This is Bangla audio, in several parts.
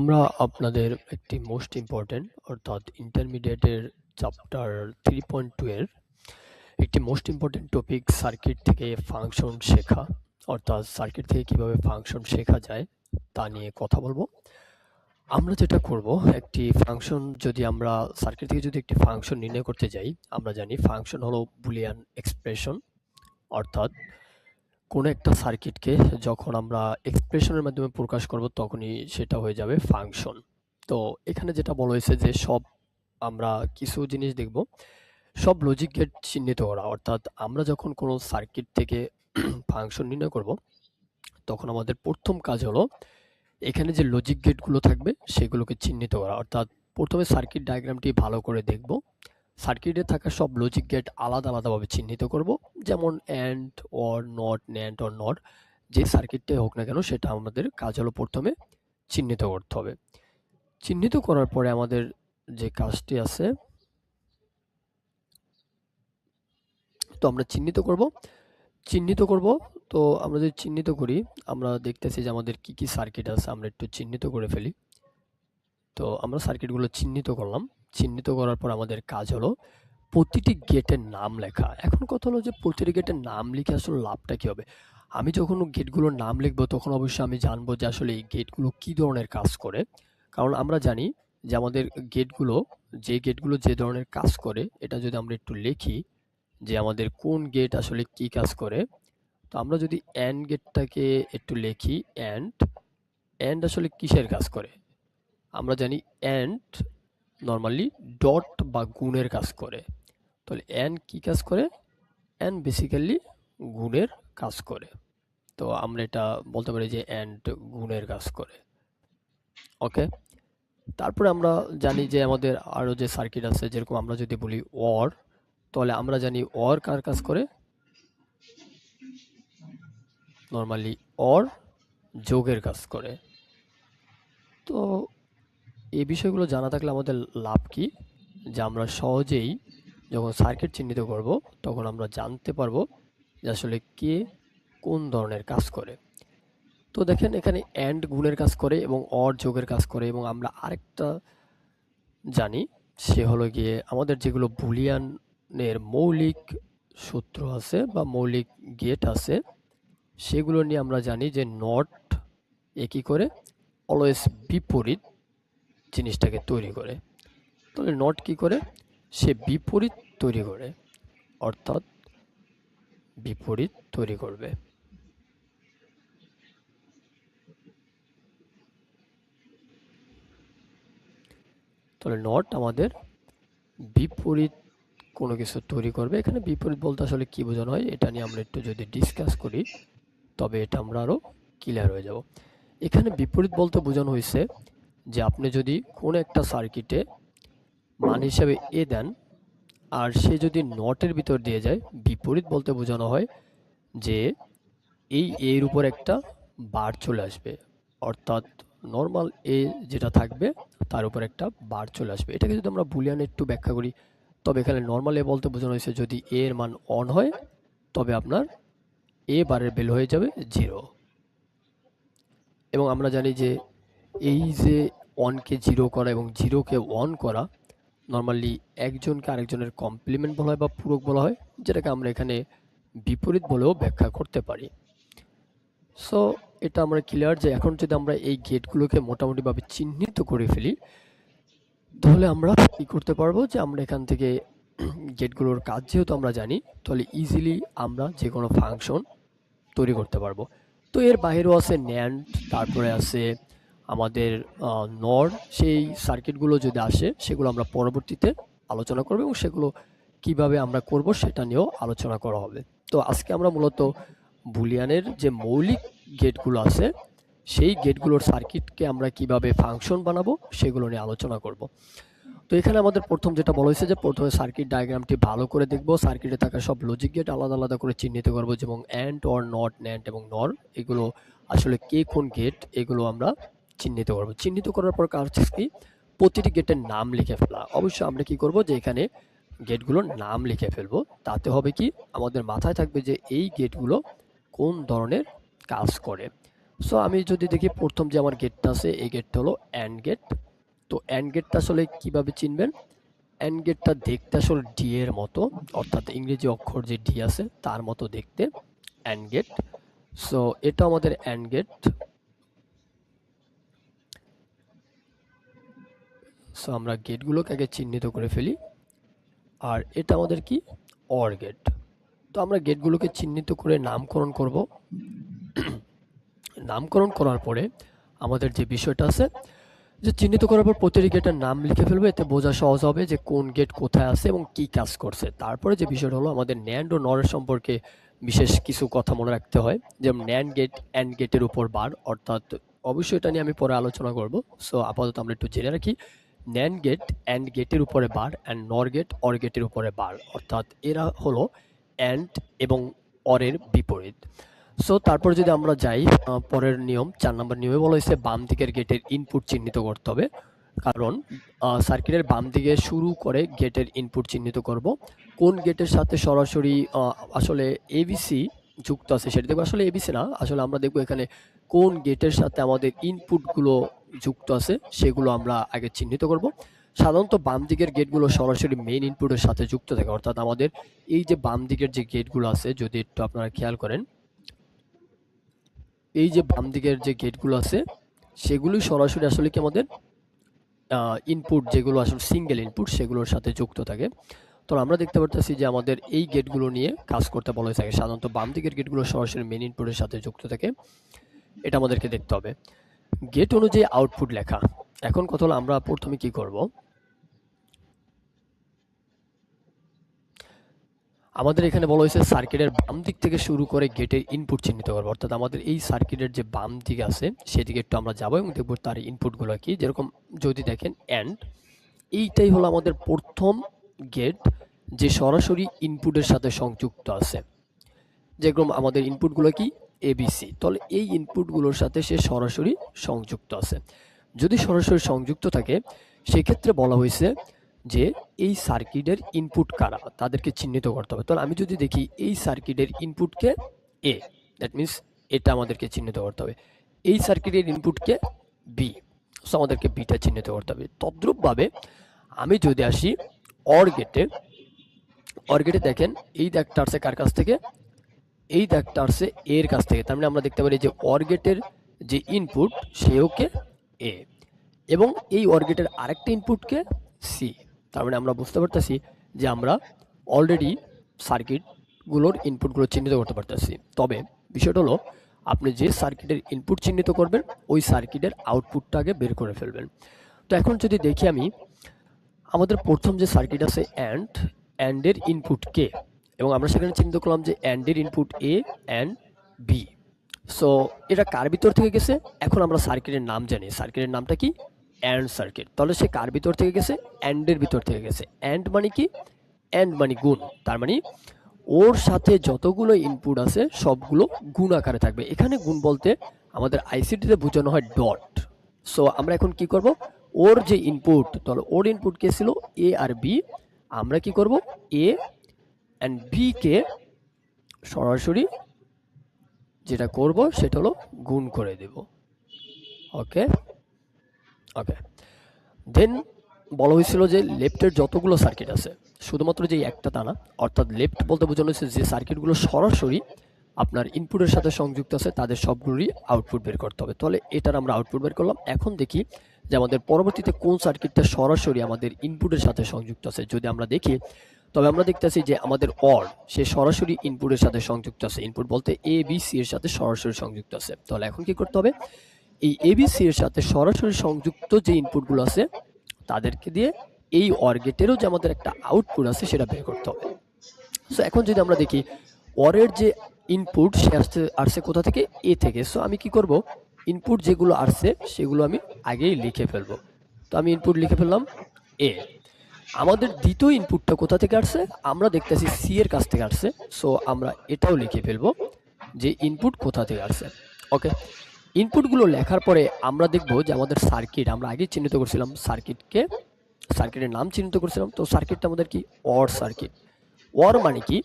আমরা আপনাদের একটি মোস্ট ইম্পর্টেন্ট অর্থাৎ ইন্টারমিডিয়েটের চ্যাপ্টার 3.2 এর একটি মোস্ট ইম্পর্টেন্ট টপিক সার্কিট থেকে ফাংশন শেখা অর্থাৎ সার্কিট থেকে কিভাবে ফাংশন শেখা যায় তা নিয়ে কথা বলবো। আমরা যেটা করব, একটি ফাংশন যদি আমরা সার্কিট থেকে যদি একটি ফাংশন নির্ণয় করতে যাই, আমরা জানি ফাংশন হলো বুলিয়ান এক্সপ্রেশন। অর্থাৎ কোনো একটা সার্কিটকে যখন আমরা এক্সপ্রেশনের মাধ্যমে প্রকাশ করব তখনই সেটা হয়ে যাবে ফাংশন। তো এখানে যেটা বলা হয়েছে যে আমরা কিছু জিনিস দেখব, সব লজিক গেট চিহ্নিত করা। অর্থাৎ আমরা যখন কোনো সার্কিট থেকে ফাংশন নির্ণয় করব তখন আমাদের প্রথম কাজ হলো এখানে যে লজিক গেটগুলো থাকবে সেগুলোকে চিহ্নিত করা। অর্থাৎ প্রথমে সার্কিট ডায়াগ্রামটি ভালো করে দেখব, সার্কিটে থাকা সব লজিক গেট আলাদা আলাদাভাবে চিহ্নিত করব। যেমন and, or, not, NAND, or not, যে সার্কিটটাই হোক না কেন সেটা আমাদের কাজ হলো প্রথমে চিহ্নিত করতে হবে। চিহ্নিত করার পরে আমাদের যে কাজটি আছে, তো আমরা চিহ্নিত করব। তো আমরা যদি চিহ্নিত করি, আমরা দেখতেছি যে আমাদের কি কি সার্কিট আছে, আমরা একটু চিহ্নিত করে ফেলি। তো আমরা সার্কিটগুলো চিহ্নিত করলাম। চিহ্নিত করার পর আমাদের কাজ হলো প্রতিটি গেটের নাম লেখা। এখন কথা হলো যে প্রতিটি গেটের নাম লিখে আসলে লাভটা কি হবে? আমি যখন গেটগুলোর নাম লিখবো তখন অবশ্যই আমি জানবো যে আসলে এই গেটগুলো কি ধরনের কাজ করে। কারণ আমরা জানি যে আমাদের গেটগুলো যে ধরনের কাজ করে, এটা যদি আমরা একটু লিখি যে আমাদের কোন গেট আসলে কি কাজ করে। তো আমরা যদি অ্যান্ড গেটটাকে একটু লিখি, অ্যান্ড আসলে কিসের কাজ করে? আমরা জানি অ্যান্ড নর্মালি ডট বা গুণের কাজ করে। তাহলে অ্যান্ড কি কাজ করে? অ্যান্ড বেসিক্যালি গুণের কাজ করে। তো আমরা এটা বলতে পারি যে অ্যান্ড গুণের কাজ করে। ওকে, তারপরে আমরা জানি যে আমাদের আরও যে সার্কিট আছে, যেরকম আমরা যদি বলি অর, তাহলে আমরা জানি অর কার কাজ করে? নর্মালি অর যোগের কাজ করে। তো এই বিষয়গুলো জানা থাকলে আমাদের লাভ কি, যে আমরা সহজেই যখন সার্কিট চিহ্নিত করব তখন আমরা জানতে পারবো যে আসলে কে কোন ধরনের কাজ করে। তো দেখেন এখানে অ্যান্ড গুণের কাজ করে এবং অর যোগের কাজ করে, এবং আমরা আরেকটা জানি, সে হলো গিয়ে আমাদের যেগুলো বুলিয়ানের মৌলিক সূত্র আছে বা মৌলিক গেট আছে সেগুলো নিয়ে আমরা জানি যে নট কি করে? অলওয়েজ বিপরীত জিনিসটাকে তৈরি করে। তাহলে নট কি করে? সে বিপরীত তৈরি করে, অর্থাৎ বিপরীত তৈরি করবে। তাহলে নট আমাদের বিপরীত কোনো কিছু তৈরি করবে। এখানে বিপরীত বলতে আসলে কি বোঝানো হয় এটা নিয়ে আমরা একটু যদি ডিসকাস করি তবে এটা আমরা আরও ক্লিয়ার হয়ে যাব। এখানে বিপরীত বলতে বোঝানো হয়েছে যে আপনি যদি কোনো একটা সার্কিটে মান হিসাবে এ দেন আর সে যদি নটের ভিতর দিয়ে যায়, বিপরীত বলতে বোঝানো হয় যে এই এর উপর একটা বার চলে আসবে। অর্থাৎ নর্মাল এ যেটা থাকবে তার উপর একটা বার চলে আসবে। এটাকে যদি আমরা বুলিয়ানে একটু ব্যাখ্যা করি, তবে এখানে নর্মাল এ বলতে বোঝানো হয়েছে যদি এ এর মান অন হয় তবে আপনার এ বারের ভ্যালু হয়ে যাবে 0। এবং আমরা জানি যে এই যে 1 কে 0 করা এবং 0 কে 1 করা, নরমালি একজনকে আরেকজনের কমপ্লিমেন্ট বলা হয় বা পূরক বলা হয়, যেটাকে আমরা এখানে বিপরীত বলেও ব্যাখ্যা করতে পারি। সো এটা আমরা ক্লিয়ার যে এখন যদি আমরা এই গেটগুলোকে মোটামুটিভাবে চিহ্নিত করে ফেলি তাহলে আমরা কি করতে পারবো, যে আমরা এখান থেকে গেটগুলোর কাজ যেহেতু আমরা জানি, তাহলে ইজিলি আমরা যে কোনো ফাংশন তৈরি করতে পারবো। তো এর বাইরেও আছে ন্যান্ড, তারপরে আছে আমাদের নর। সেই সার্কিটগুলো যদি আসে সেগুলো আমরা পরবর্তীতে আলোচনা করব এবং সেগুলো কিভাবে আমরা করব সেটা নিয়েও আলোচনা করা হবে। তো আজকে আমরা মূলত বুলিয়ানের যে মৌলিক গেটগুলো আছে সেই গেটগুলোর সার্কিটকে আমরা কিভাবে ফাংশন বানাবো সেগুলো নিয়ে আলোচনা করব। তো এখানে আমাদের প্রথম যেটা বলা হয়েছে যে প্রথমে সার্কিট ডায়াগ্রামটি ভালো করে দেখব, সার্কিটে থাকা সব লজিক গেট আলাদা আলাদা করে চিহ্নিত করব, যেমন অ্যান্ড, অর, নট, ন্যান্ড এবং নর, এগুলো আসলে কে কোন গেট এগুলো আমরা চিহ্নিত করব। চিহ্নিত করার পর কাজ কি? প্রতিটি গেটের নাম লিখে ফেলা। অবশ্যই আমরা কি করব যে এখানে গেটগুলোর নাম লিখে ফেলবো। তাতে হবে কি, আমাদের মাথায় থাকবে যে এই গেটগুলো কোন ধরনের কাজ করে। সো আমি যদি দেখি প্রথম যে আমার গেটটা আছে এই গেটটা হলো অ্যান্ড গেট। তো অ্যান্ড গেটটা আসলে কিভাবে চিনবেন? অ্যান্ড গেটটা দেখতে আসলে ডি এর মতো, অর্থাৎ ইংরেজি অক্ষর যে ডি আছে তার মতো দেখতে অ্যান্ড গেট। সো এটা আমাদের অ্যান্ড গেট। সো আমরা গেটগুলোকে আগে চিহ্নিত করে ফেলি। আর এটা আমাদের কি? Or gate. তো আমরা গেটগুলোকে চিহ্নিত করে নামকরণ করব। নামকরণ করার পরে আমাদের যে বিষয়টা আছে যে চিহ্নিত করার পর প্রতিটি গেটের নাম লিখে ফেলবো, এতে বোঝা সহজ হবে যে কোন গেট কোথায় আছে এবং কি কাজ করছে। তারপরে যে বিষয়টা হলো আমাদের ন্যান্ড ও নরের সম্পর্কে বিশেষ কিছু কথা মনে রাখতে হয়, যেমন ন্যান্ড গেট অ্যান্ড গেটের উপর বার, অর্থাৎ অবশ্যই এটা নিয়ে আমি পরে আলোচনা করব। সো আপাতত আমরা একটু জেনে রাখি, ন্যান্ড গেট অ্যান্ড গেটের উপরে বার অ্যান্ড নর গেট অর গেটের উপরে বার, অর্থাৎ এরা হলো অ্যান্ড এবং অরের বিপরীত। সো তারপর যদি আমরা যাই পরের নিয়ম, 4 নম্বর নিয়মে বলা হয়েছে বাম দিকের গেটের ইনপুট চিহ্নিত করতে হবে। কারণ সার্কিটের বাম দিকে শুরু করে গেটের ইনপুট চিহ্নিত করব। কোন গেটের সাথে সরাসরি আসলে এবিসি যুক্ত আছে সেটা দেখবো। আসলে এবিসি না, আসলে আমরা দেখবো এখানে কোন গেটের সাথে আমাদের ইনপুটগুলো যুক্ত আছে সেগুলো আমরা আগে চিহ্নিত করব। সাধারণত বাম দিকের গেটগুলো সরাসরি মেইন ইনপুটের সাথে যুক্ত থাকে, অর্থাৎ আমাদের এই যে বাম দিকের যে গেটগুলো আছে যদি একটু আপনারা খেয়াল করেন, এই যে বাম দিকের যে গেটগুলো আছে সেগুলি সরাসরি আসলে কি আমাদের ইনপুট যেগুলো আসলে সিঙ্গেল ইনপুট সেগুলোর সাথে যুক্ত থাকে। তো আমরা দেখতে পারতেছি যে আমাদের এই গেটগুলো নিয়ে কাজ করতে বলা হয়ে থাকে। সাধারণত বাম দিকের গেটগুলো সরাসরি মেইন ইনপুটের সাথে যুক্ত থাকে, এটা আমাদেরকে দেখতে হবে। গেট অনুযায়ী আউটপুট লেখা। এখন কথা হলো আমরা প্রথমে কি করব, আমাদের এখানে বলা হয়েছে সার্কিটের বাম দিক থেকে শুরু করে গেটের ইনপুট চিহ্নিত করবো, অর্থাৎ আমাদের এই সার্কিটের যে বাম দিক আছে সেদিকে একটু আমরা যাবো এবং দেখবো তার ইনপুটগুলো কি। যেরকম যদি দেখেন অ্যান্ড, এইটাই হলো আমাদের প্রথম গেট যে সরাসরি ইনপুটের সাথে সংযুক্ত আছে। যেরকম আমাদের ইনপুটগুলো কি এবিসি, তাহলে এই ইনপুটগুলোর সাথে সে সরাসরি সংযুক্ত আছে। যদি সরাসরি সংযুক্ত থাকে সেক্ষেত্রে বলা হয়েছে যে এই সার্কিটের ইনপুট কারা তাদেরকে চিহ্নিত করতে হবে। তাহলে আমি যদি দেখি এই সার্কিটের ইনপুটকে এ, দ্যাট মিনস এটা আমাদেরকে চিহ্নিত করতে হবে। এই সার্কিটের ইনপুটকে বি, সো আমাদেরকে বিটা চিহ্নিত করতে হবে। তদ্রূপভাবে আমি যদি আসি অর গেটে, অর গেটে দেখেন এই দাগটা আসছে কার কাছ থেকে? এই দাগটা আসছে এর কাছ থেকে। তার মানে আমরা দেখতে পারি যে অর গেটের যে ইনপুট সেওকে এ এবং এই অর গেটের আরেকটা ইনপুটকে সি। তার মানে আমরা বুঝতে পারতেছি যে আমরা অলরেডি সার্কিটগুলোর ইনপুটগুলো চিহ্নিত করতে পারতেছি। তবে বিষয়টা হলো আপনি যে সার্কিটের ইনপুট চিহ্নিত করবেন ওই সার্কিটের আউটপুটটা আগে বের করে ফেলবেন। তো এখন যদি দেখি আমি আমাদের প্রথম যে সার্কিট আছে অ্যান্ডের ইনপুট কে, এবং আমরা সেখানে চিহ্নিত করলাম যে অ্যান্ডের input A and B. So এটা কার ভিতর থেকে গেছে? এখন আমরা সার্কিটের নাম জানি, সার্কিটের নামটা কি? And circuit. তাহলে সে কার ভিতর থেকে গেছে? অ্যান্ডের ভিতর থেকে গেছে। অ্যান্ড মানে কি? অ্যান্ড মানে গুণ, তার মানে ওর সাথে যতগুলো ইনপুট আছে সবগুলো গুণ আকারে থাকবে। এখানে গুণ বলতে আমাদের আইসিটিতে বোঝানো হয় ডট। সো আমরা এখন কি করব, ওর যে ইনপুট, তাহলে ওর ইনপুট কে ছিল এ আর বি, আমরা কি করব এ অ্যান্ড বি কে সরাসরি যেটা করব সেটা হলো গুণ করে দেব। ওকে ওকে দেন বলা হয়েছিল যে লেফটের যতগুলো সার্কিট আছে শুধুমাত্র যে একটা তা না, অর্থাৎ লেফট বলতে বোঝানো হচ্ছে যে সার্কিটগুলো সরাসরি আপনার ইনপুটের সাথে সংযুক্ত আছে তাদের সবগুলোরই আউটপুট বের করতে হবে। তাহলে এটার আমরা আউটপুট বের করলাম। এখন দেখি যে আমাদের পরবর্তীতে কোন সার্কিটটা সরাসরি আমাদের ইনপুটের সাথে সংযুক্ত আছে। যদি আমরা দেখি তবে আমরা দেখতেছি যে আমাদের অর সে সরাসরি ইনপুটের সাথে সংযুক্ত আছে। ইনপুট বলতে এ বি সি এর সাথে সরাসরি সংযুক্ত আছে। তাহলে এখন কি করতে হবে, এই এবিসি এর সাথে সরাসরি সংযুক্ত যে ইনপুটগুলো আছে তাদেরকে দিয়ে এই অর গেটেরও যে আমাদের একটা আউটপুট আছে সেটা বের করতে হবে। সো এখন যদি আমরা দেখি অরের যে ইনপুট সে আসছে কোথা থেকে? এ থেকে। সো আমি কি করব, ইনপুট যেগুলো আসছে সেগুলো আমি আগেই লিখে ফেলবো। তো আমি ইনপুট লিখে ফেললাম এ। আমাদের দ্বিতীয় ইনপুটটা কোথা থেকে আসছে? আমরা দেখতেছি সি এর কাছ থেকে আসছে। সো আমরা এটাও লিখে ফেলবো যে ইনপুট কোথা থেকে আসছে। ওকে, ইনপুটগুলো লেখার পরে আমরা দেখব যে আমাদের সার্কিট আমরা আগে চিহ্নিত করছিলাম, সার্কিটের নাম চিহ্নিত করছিলাম। তো সার্কিটটা আমাদের কি? Or circuit. অর মানে কি?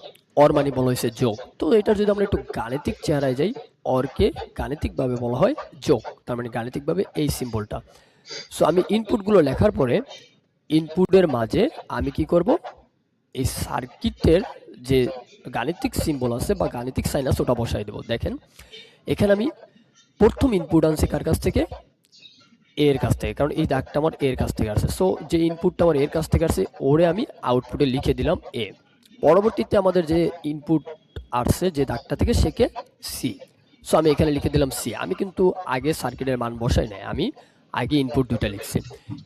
অর মানে বলা হয়েছে যোগ। তো এটার যদি আমরা একটু গাণিতিক চেহারায় যাই, অরকে গাণিতিকভাবে বলা হয় যোগ, তার মানে গাণিতিকভাবে এই সিম্বলটা। সো আমি ইনপুটগুলো লেখার পরে ইনপুটের মাঝে আমি কি করব, এই সার্কিটের যে গাণিতিক সিম্বল আছে বা গাণিতিক সাইন আছে ওটা বসাই দেবো। দেখেন এখানে আমি প্রথম ইনপুট আনছি কার কাছ থেকে, এর কাছ থেকে, কারণ এই দাগটা আমার এর কাছ থেকে আসছে। সো যে ইনপুটটা আমার এর কাছ থেকে আসছে ওরে আমি আউটপুটে লিখে দিলাম এ। পরবর্তীতে আমাদের যে ইনপুট আসছে যে দাগটা থেকে সেকে সি। সো আমি এখানে লিখে দিলাম সি। আমি কিন্তু আগে সার্কিটের মান বসাই নাই, আমি আগে ইনপুট দুটো লিখছি।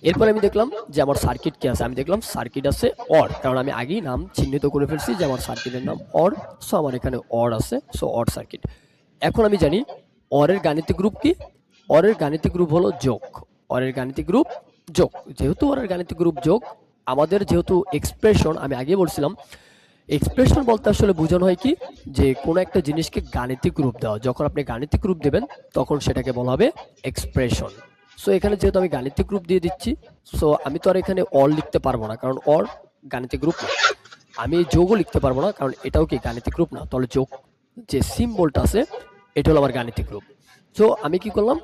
এরপর আমি দেখলাম যে আমার সার্কিট কি আছে, আমি দেখলাম সার্কিট আছে অর, কারণ আমি আগেই নাম চিহ্নিত করে ফেলছি যে আমার সার্কিটের নাম অর। সো আমার এখানে অর আছে, সো অর সার্কিট। এখন আমি জানি অরের গাণিতিক গ্রুপ কি, অরের গাণিতিক গ্রুপ হলো যোগ। অরের গাণিতিক গ্রুপ যোগ, যেহেতু অরের গাণিতিক গ্রুপ যোগ, আমাদের যেহেতু এক্সপ্রেশন আমি আগে বলছিলাম, এক্সপ্রেশন বলতে আসলে বোঝানো হয় কি, যে কোনো একটা জিনিসকে গাণিতিক রূপ দেওয়া। যখন আপনি গাণিতিক রূপ দেবেন তখন সেটাকে বলা হবে এক্সপ্রেশন। সো এখানে যেহেতু আমি গাণিতিক রূপ দিয়ে দিচ্ছি, সো আমি তো আর এখানে অর লিখতে পারবো না, কারণ অর গাণিতিক রূপ না। আমি যোগও লিখতে পারবো না, কারণ এটাও কি গাণিতিক রূপ না। তাহলে যোগ যে সিম্বলটা আছে এটা হলো আমার গাণিতিক রূপ। সো আমি কি করলাম,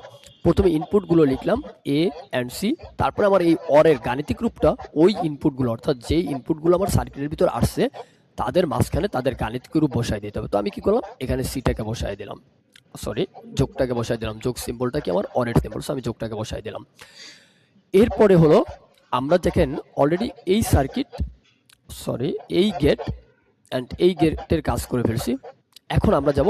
প্রথমে ইনপুটগুলো লিখলাম এ অ্যান্ড সি, তারপরে আমার এই অরের গাণিতিক রূপটা ওই ইনপুটগুলো, অর্থাৎ যেই ইনপুটগুলো আমার সার্কিটের ভিতর আসছে তাদের মাঝখানে তাদের গাণিতিক রূপ বসাই দিতে হবে। তো আমি কি করলাম, এখানে সিটাকে বসাই দিলাম, সরি যোগটাকে বসাই দিলাম। যোগ সিম্বলটা কি আমার অরের সিম্বল, আমি যোগটাকে বসাই দিলাম। এরপরে হলো আমরা দেখেন অলরেডি এই সার্কিট, সরি এই গেট অ্যান্ড এই গেটের কাজ করে ফেলছি। এখন আমরা যাব,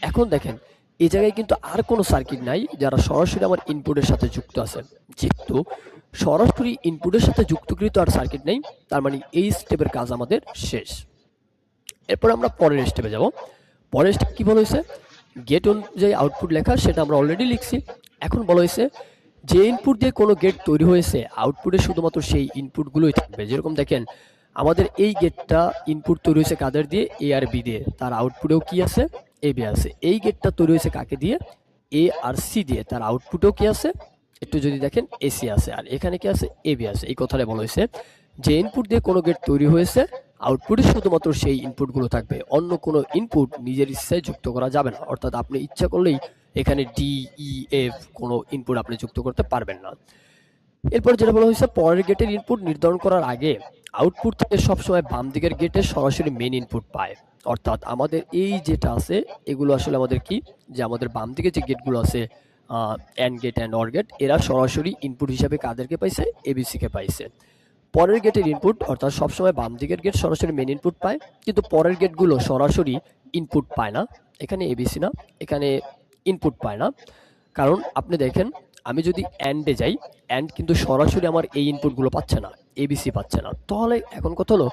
এখন দেখেন এই জায়গায় কিন্তু আর কোনো সার্কিট নাই যারা সরাসরি আমার ইনপুটের সাথে যুক্ত আছে। যেহেতু সরাসরি ইনপুটের সাথে যুক্তকৃত আর সার্কিট নেই, তার মানে এই স্টেপের কাজ আমাদের শেষ। এরপর আমরা পরের স্টেপে যাব। পরের স্টেপ কি বলা হয়েছে, গেট অনুযায়ী আউটপুট লেখা, সেটা আমরা অলরেডি লিখছি। এখন বলা হয়েছে যে ইনপুট দিয়ে কোনো গেট তৈরি হয়েছে আউটপুটে শুধুমাত্র সেই ইনপুটগুলোই থাকবে। যেরকম দেখেন আমাদের এই গেটটা ইনপুট তৈরি হয়েছে কাদের দিয়ে, এ আর বি দিয়ে, তার আউটপুটেও কি আছে, এ বি আছে। এই গেটটা তৈরি হয়েছে কাকে দিয়ে, এ আর সি দিয়ে, তার আউটপুটেও কি আছে, একটু যদি দেখেন এসি আছে, আর এখানে কি আছে, এ বি আছে। এই কথাটা বলা হয়েছে যে ইনপুট দিয়ে কোনো গেট তৈরি হয়েছে আউটপুটে শুধুমাত্র সেই ইনপুটগুলো থাকবে, অন্য কোনো ইনপুট নিজের ইচ্ছায় যুক্ত করা যাবে না। অর্থাৎ আপনি ইচ্ছা করলেই এখানে ডি ই এফ কোনো ইনপুট আপনি যুক্ত করতে পারবেন না। এরপর যেটা বলা হয়েছে, পরের গেটের ইনপুট নির্ধারণ করার আগে আউটপুট থেকে সবসময় বাম দিকের গেটে সরাসরি মেন ইনপুট পায়। অর্থাৎ আমাদের এই যেটা আছে এগুলো আসলে আমাদের কি, যে আমাদের বাম দিকে যে গেটগুলো আছে and gate and or gate, এরা সরাসরি ইনপুট হিসাবে কাদেরকে পাইছে, এবিসিকে পাইছে। পরের গেটের ইনপুট, অর্থাৎ সবসময় বাম দিকের গেট সরাসরি মেন ইনপুট পায়, কিন্তু পরের গেটগুলো সরাসরি ইনপুট পায় না। এখানে এবিসি না, এখানে ইনপুট পায় না। কারণ আপনি দেখেন আমি যদি অ্যান্ডে যাই, অ্যান্ড কিন্তু সরাসরি আমার এই ইনপুটগুলো পাচ্ছে না, এবিসি পাচ্ছে না। তাহলে এখন কথা হলো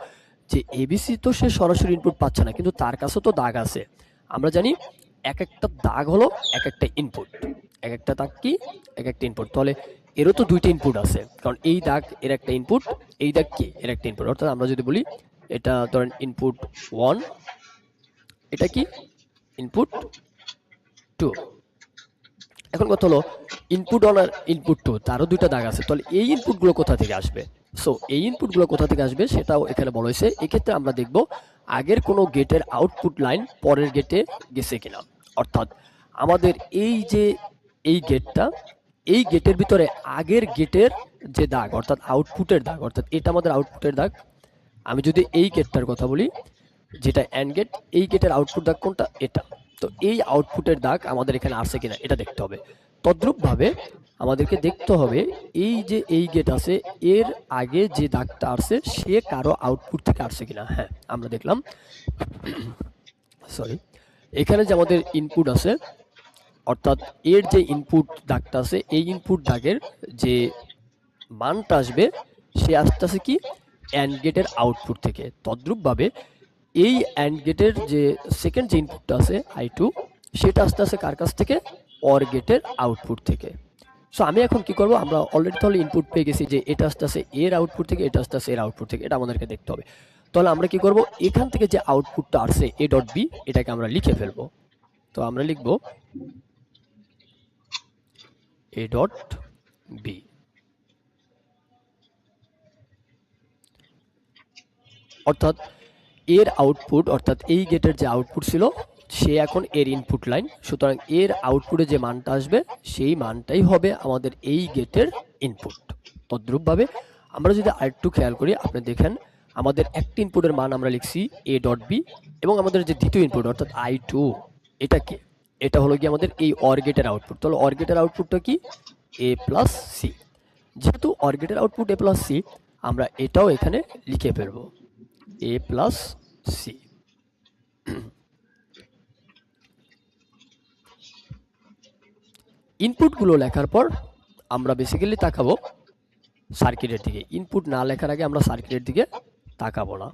যে এবিসি তো সে সরাসরি ইনপুট পাচ্ছে না, কিন্তু তার কাছে তো দাগ আছে। আমরা জানি এক একটা দাগ হলো এক একটা ইনপুট, এক একটা দাগ কি, এক একটা ইনপুট। তাহলে এরও তো দুইটা ইনপুট আছে, কারণ এই দাগ এর একটা ইনপুট, এই দাগ কি এর একটা ইনপুট। অর্থাৎ আমরা যদি বলি এটা ধরেন ইনপুট 1, এটা কি ইনপুট 2। এখন কথা হলো ইনপুট 1 আর ইনপুট 2 তারও দুইটা দাগ আছে, তাহলে এই ইনপুটগুলো কোথা থেকে আসবে। সো এই ইনপুটগুলো কোথা থেকে আসবে সেটাও এখানে বলা হয়েছে। এক্ষেত্রে আমরা দেখব আগের কোনো গেটের আউটপুট লাইন পরের গেটে গেছে কিনা। অর্থাৎ আমাদের এই যে এই গেটটা, এই গেটের ভিতরে আগের গেটের যে দাগ, অর্থাৎ আউটপুটের দাগ, অর্থাৎ এটা আমাদের আউটপুটের দাগ। আমি যদি এই গেটটার কথা বলি যেটা অ্যান্ড গেট, এই গেটের আউটপুট দাগ কোনটা, এটা। তো এই আউটপুটের দাগ আমাদের এখানে আসছে কিনা এটা দেখতে হবে। তদ্রূপভাবে আমাদেরকে দেখতে হবে এই যে এই গেট আছে এর আগে যে দাগটা আসছে সে কারো আউটপুট থেকে আসছে কিনা। হ্যাঁ আমরা দেখলাম, সরি এখানে যে আমাদের ইনপুট আছে, অর্থাৎ এর যে ইনপুট দাগটা আছে এই ইনপুট দাগের যে মানটা আসবে সে আসতেছে কি অ্যান্ড গেটের আউটপুট থেকে। তদ্রূপভাবে এই অ্যান্ড গেটের যে সেকেন্ড যে ইনপুটটা আছে I2, সেটা আস্তে আস্তে কার কাছ থেকে, অর গেটের আউটপুট থেকে। সো আমি এখন কি করব, আমরা অলরেডি তাহলে ইনপুট পেয়ে গেছি যে এটা আস্তে আস্তে এর আউটপুট থেকে, এটা আস্তে আস্তে এর আউটপুট থেকে, এটা আমাদেরকে দেখতে হবে। তাহলে আমরা কি করব, এখান থেকে যে আউটপুটটা আসছে এ ডট বি, এটাকে আমরা লিখে ফেলবো। তো আমরা লিখব এ ডট বি। অর্থাৎ এর আউটপুট, অর্থাৎ এই গেটের যে আউটপুট ছিল সে এখন এর ইনপুট লাইন, সুতরাং এর আউটপুটে যে মানটা আসবে সেই মানটাই হবে আমাদের এই গেটের ইনপুট। তদ্রূপভাবে আমরা যদি আরেকটু খেয়াল করি, আপনি দেখেন আমাদের একটা ইনপুটের মান আমরা লিখছি এ ডট বি, এবং আমাদের যে দ্বিতীয় ইনপুট অর্থাৎ I2, এটা কি? এটা হলো কি আমাদের এই অর গেটের আউটপুট। তাহলে অর গেটের আউটপুটটা কি? এ প্লাস সি। যেহেতু অর গেটের আউটপুট এ প্লাস সি, আমরা এটাও এখানে লিখে ফেলবো এ প্লাস সি। ইনপুটগুলো লেখার পর আমরা বেসিক্যালি তাকাবো সার্কিটের দিকে। ইনপুট না লেখার আগে আমরা সার্কিটের দিকে তাকাবো না।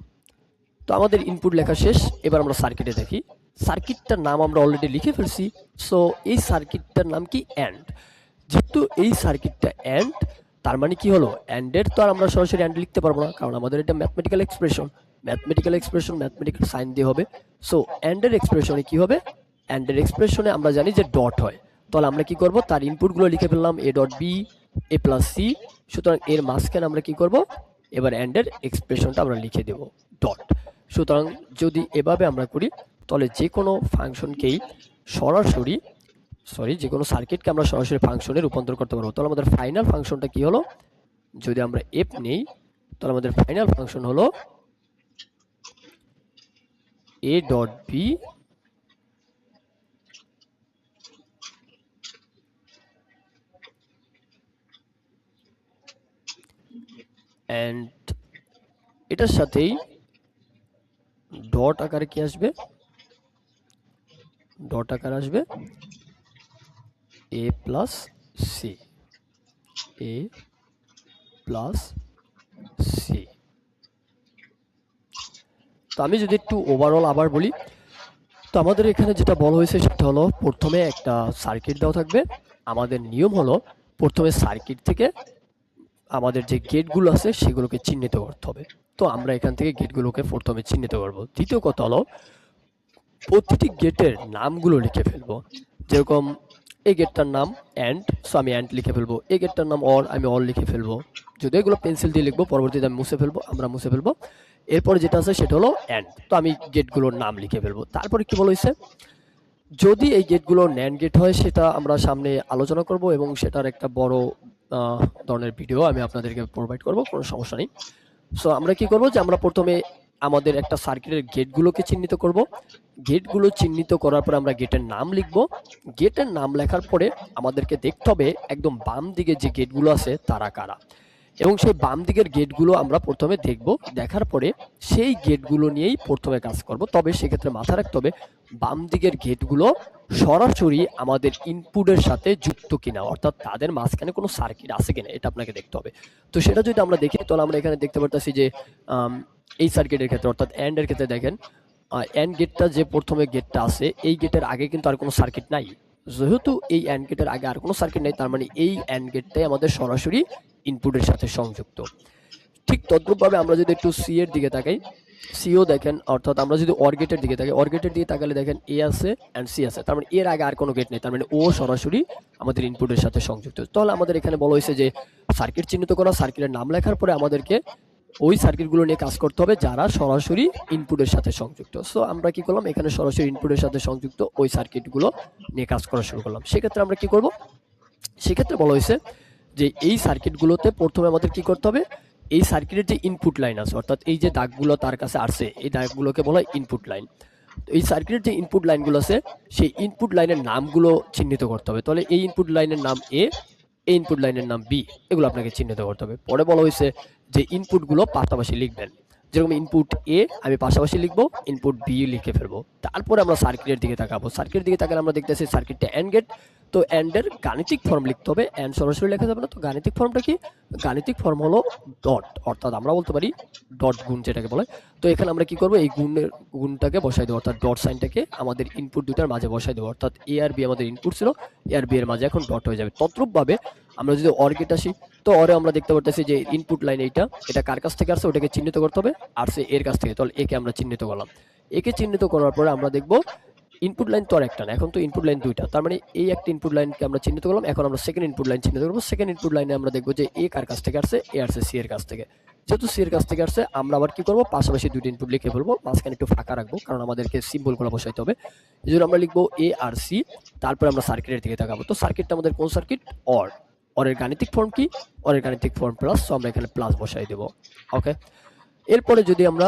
তো আমাদের ইনপুট লেখা শেষ, এবার আমরা সার্কিটে দেখি। সার্কিটটার নাম আমরা অলরেডি লিখে ফেলছি। সো এই সার্কিটটার নাম কি? অ্যান্ড। যেহেতু এই সার্কিটটা অ্যান্ড, তার মানে কি হলো? অ্যান্ডের তো আর আমরা সরাসরি অ্যান্ড লিখতে পারবো না, কারণ আমাদের এটা ম্যাথমেটিক্যাল এক্সপ্রেশন। ম্যাথমেটিক্যাল সাইন দিয়ে হবে। সো অ্যান্ডের এক্সপ্রেশনে কি হবে? অ্যান্ডের এক্সপ্রেশনে আমরা জানি যে ডট হয়। তাহলে আমরা কি করব? তার ইনপুটগুলো লিখে ফেললাম A dot B, A plus C. সুতরাং এর মাঝখানে আমরা কি করব? এবার অ্যান্ডের এক্সপ্রেশনটা আমরা লিখে দেব ডট। সুতরাং যদি এভাবে আমরা করি, তাহলে যে কোনো ফাংশনকেই সরাসরি যে কোনো সার্কিটকে আমরা সরাসরি ফাংশনে রূপান্তর করতে পারবো। তাহলে আমাদের ফাইনাল ফাংশনটা কি হলো? যদি আমরা এফ নেই, তাহলে আমাদের ফাইনাল ফাংশন হলো এ ডট বি অ্যান্ড এটার সাথেই ডট আকারে কি আসবে? ডট আকার আসবে এ প্লাস সি, এ প্লাস সি। তো আমি যদি একটু ওভারঅল আবার বলি, তো আমাদের এখানে যেটা বলা হয়েছে সেটা হলো প্রথমে একটা সার্কিট দেওয়া থাকবে। আমাদের নিয়ম হলো প্রথমে সার্কিট থেকে আমাদের যে গেটগুলো আছে সেগুলোকে চিহ্নিত করতে হবে। তো আমরা এখান থেকে গেটগুলোকে প্রথমে চিহ্নিত করব। দ্বিতীয় কথা হলো প্রতিটি গেটের নামগুলো লিখে ফেলবো। যেরকম এই গেটটার নাম অ্যান্ড, সো আমি অ্যান্ড লিখে ফেলবো। এই গেটটার নাম অর, আমি অর লিখে ফেলবো। যদি এগুলো পেন্সিল দিয়ে লিখবো, পরবর্তীতে আমি আমরা মুছে ফেলবো। এরপরে যেটা আছে সেটা হলো অ্যান্ড, তো আমি গেটগুলোর নাম লিখে ফেলবো। তারপরে কি বলা হয়েছে? যদি এই গেটগুলো ন্যান্ড গেট হয় সেটা আমরা সামনে আলোচনা করব, এবং সেটার একটা বড় ধরনের ভিডিও আমি আপনাদেরকে প্রোভাইড করব, কোনো সমস্যা নেই। সো আমরা কি করব যে আমরা প্রথমে আমাদের একটা সার্কিটের গেটগুলোকে চিহ্নিত করব। গেটগুলো চিহ্নিত করার পরে আমরা গেটের নাম লিখব। গেটের নাম লেখার পরে আমাদেরকে দেখতে হবে একদম বাম দিকে যে গেটগুলো আছে তারা কারা, এবং সেই বাম দিকের গেটগুলো আমরা প্রথমে দেখব। দেখার পরে সেই গেটগুলো নিয়েই প্রথমে কাজ করব। তবে সেক্ষেত্রে মাথায় রাখতে হবে বাম দিকের গেটগুলো সরাসরি আমাদের ইনপুটের সাথে যুক্ত কিনা, অর্থাৎ তাদের মাঝখানে কোনো সার্কিট আছে কিনা, এটা আপনাকে দেখতে হবে। তো সেটা যদি আমরা দেখি, তাহলে আমরা এখানে দেখতে পারতেছি যে এই সার্কিটের ক্ষেত্রে অর্থাৎ অ্যান্ড এর ক্ষেত্রে দেখেন অ্যান্ড গেটটা যে প্রথমে গেটটা আছে, এই গেটের আগে কিন্তু আর কোনো সার্কিট নাই। যেহেতু এই অ্যান্ড গেটের আগে আর কোনো সার্কিট নেই, তার মানে এই অ্যান্ড গেটটাই আমাদের সরাসরি ইনপুটের সাথে সংযুক্ত। ঠিক তদ্রূপভাবে আমরা যদি একটু সি এর দিকে তাকাই, সিও দেখেন, অর্থাৎ আমরা যদি অর গেটের দিকে তাকাই, অর গেটের দিকে তাকালে দেখেন এ আছে অ্যান্ড সি আছে, তার মানে এর আগে আর কোনো গেট নেই, তার মানে ও সরাসরি আমাদের ইনপুটের সাথে সংযুক্ত। তাহলে আমাদের এখানে বলা হয়েছে যে সার্কিট চিহ্নিত করা, সার্কিটের নাম লেখার পরে আমাদেরকে ওই সার্কিটগুলো নিয়ে কাজ করতে হবে যারা সরাসরি ইনপুটের সাথে সংযুক্ত। সো আমরা কি করলাম? এখানে সরাসরি ইনপুটের সাথে সংযুক্ত ওই সার্কিটগুলো নিয়ে কাজ করা শুরু করলাম। সেক্ষেত্রে আমরা কি করব? সেক্ষেত্রে বলা হয়েছে যে এই সার্কিটগুলোতে প্রথমে আমাদের কি করতে হবে? এই সার্কিটের যে ইনপুট লাইন আছে, অর্থাৎ এই যে দাগগুলো তার কাছে আসছে, এই দাগগুলোকে বলা হয় ইনপুট লাইন। তো এই সার্কিটের যে ইনপুট লাইনগুলো আছে সেই ইনপুট লাইনের নামগুলো চিহ্নিত করতে হবে। তাহলে এই ইনপুট লাইনের নাম এ, এই ইনপুট লাইনের নাম বি, এগুলো আপনাকে চিহ্নিত করতে হবে। পরে বলা হয়েছে যে ইনপুটগুলো পাশাপাশি লিখবেন। যেরকম ইনপুট এ আমি পাশাপাশি লিখবো, ইনপুট বি লিখে ফেলবো। তারপরে আমরা সার্কিটের দিকে তাকাবো। সার্কিটের দিকে তাকালে আমরা দেখতেছি সার্কিটটা অ্যান্ড গেট। তো অ্যান্ডের গাণিতিক ফর্ম লিখতে হবে, অ্যান্ড সরাসরি লেখা যাবে না। তো গাণিতিক ফর্মটা কি? গাণিতিক ফর্ম হলো ডট, অর্থাৎ আমরা বলতে পারি ডট গুণ যেটাকে বলে। তো এখানে আমরা কি করবো? এই গুণটাকে বসাই দেবো, অর্থাৎ ডট সাইনটাকে আমাদের ইনপুট দুটার মাঝে বসাই দেবো। অর্থাৎ এ আর বি আমাদের ইনপুট ছিল, এ আর বি এর মাঝে এখন ডট হয়ে যাবে। তদ্রূপভাবে আমরা যদি অর গেট আসি, তো অরে আমরা দেখতে পারতেছি যে ইনপুট লাইন এটা কার কাছ থেকে আসছে ওটাকে চিহ্নিত করতে হবে, আর সে এর কাছ থেকে। তাহলে একে আমরা চিহ্নিত করলাম। একে চিহ্নিত করার পরে আমরা দেখব ইনপুট লাইন তো আর একটা না, এখন তো ইনপুট লাইন দুইটা। তার মানে এই একটা ইনপুট লাইনকে আমরা চিহ্নিত করলাম, এখন আমরা সেকেন্ড ইনপুট লাইন চিহ্নিত করবো। সেকেন্ড ইনপুট লাইনে আমরা দেখবো যে এ কার কাছ থেকে আসছে, এ আসছে সি এর কাছ থেকে। যেহেতু সি এর কাছ থেকে আসছে, আমরা আবার কি করবো, পাশাপাশি দুইটা ইনপুট লিখে ফেলবো, মাঝখানে একটু ফাঁকা রাখবো কারণ আমাদেরকে সিম্বলগুলো বসাইতে হবে। এই জন্য আমরা লিখবো এ আর সি, তারপরে আমরা সার্কিটের দিকে তাকাবো। তো সার্কিটটা আমাদের কোন সার্কিট, অর। অরের গাণিতিক ফর্ম কি, অরের গাণিতিক ফর্ম প্লাস, সো আমরা এখানে প্লাস বসাই দেবো। ওকে, এরপরে যদি আমরা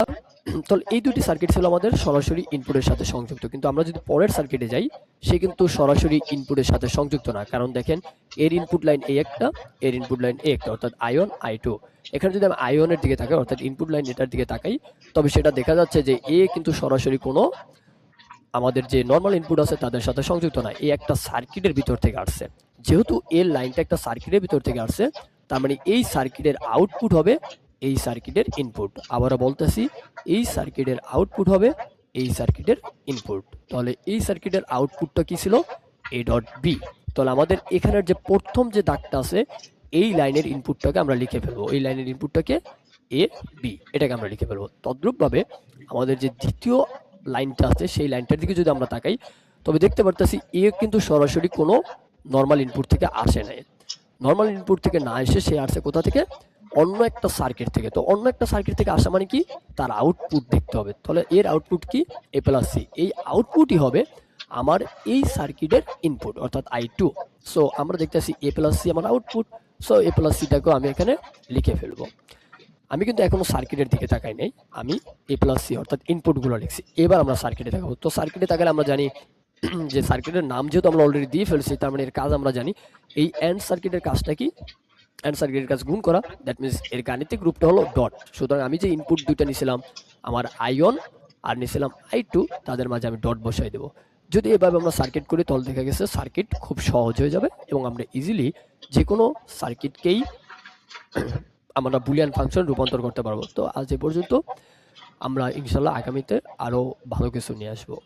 তাহলে এই দুটি সার্কিট ছিল আমাদের সরাসরি ইনপুটের সাথে সংযুক্ত, কিন্তু আমরা যদি পরের সার্কিটে যাই, সে কিন্তু সরাসরি ইনপুটের সাথে সংযুক্ত না। কারণ দেখেন, এর ইনপুট লাইন এ একটা, এর ইনপুট লাইন এ একটা, অর্থাৎ আয়ন I2। এখানে যদি আমি আয়নের দিকে তাকাই, অর্থাৎ ইনপুট লাইন এটার দিকে তাকাই, তবে সেটা দেখা যাচ্ছে যে এ কিন্তু সরাসরি কোনো আমাদের যে নর্মাল ইনপুট আছে তাদের সাথে সংযুক্ত না, এই একটা সার্কিটের ভিতর থেকে আসছে। যেহেতু এর লাইনটা একটা সার্কিটের ভিতর থেকে আসছে, তার মানে এই সার্কিটের আউটপুট হবে এই সার্কিটের ইনপুট। আবারও বলতেছি, এই সার্কিটের আউটপুট হবে এই সার্কিটের ইনপুট। তাহলে এই সার্কিটের আউটপুটটা কি ছিল, এ ডট বি। তাহলে আমাদের এখানের যে প্রথম যে দাগটা আছে, এই লাইনের ইনপুটটাকে আমরা লিখে ফেলবো, এই লাইনের ইনপুটটাকে এ বি, এটাকে আমরা লিখে ফেলবো। তদ্রূপভাবে আমাদের যে দ্বিতীয় লাইনটা আছে, সেই লাইনটার দিকে যদি আমরা তাকাই, তবে দেখতে পারতেছি এ কিন্তু সরাসরি কোনো নর্মাল ইনপুট থেকে আসে নাই। নর্মাল ইনপুট থেকে না এসে সে আসছে কোথা থেকে, অন্য একটা সার্কিট থেকে। তো অন্য একটা সার্কিট থেকে আসা মানে কি, তার আউটপুট দেখতে হবে। তাহলে এর আউটপুট কি, এ প্লাস সি। এই আউটপুটই হবে আমার এই সার্কিটের ইনপুট, অর্থাৎ I2। সো আমরা দেখতেছি এ প্লাস সি আমার আউটপুট। সো এ প্লাস সিটাকেও আমি এখানে লিখে ফেলবো। আমি কিন্তু এখনো সার্কিটের দিকে তাকাই নাই, আমি এ প্লাস সি অর্থাৎ ইনপুটগুলো লিখছি। এবার আমরা সার্কিটে তাকাবো। তো সার্কিটে তাকালে আমরা জানি যে সার্কিটের নাম যেহেতু আমরা অলরেডি দিয়ে ফেলছি, তার মানে এর কাজ আমরা জানি। এই এন্ড সার্কিটের কাজটা কি, এন্ড সার্কিটের কাজ গুণ করা, দ্যাট মিনস এর গাণিতিক রূপটা হলো ডট। সুতরাং আমি যে ইনপুট দুইটা নিছিলাম, আমার আয়ন আর নিছিলাম I2, তাদের মাঝে আমি ডট বসাই দেবো। যদি এভাবে আমরা সার্কিট করি, তাহলে দেখা গেছে সার্কিট খুব সহজ হয়ে যাবে এবং আমরা ইজিলি যে কোনো সার্কিটকেই আমরা বুলিয়ান ফাংশন রূপান্তর করতে পারবো। তো আজ এ পর্যন্ত, আমরা ইনশাল্লাহ আগামীতে আরো ভালো কিছু নিয়ে আসবো।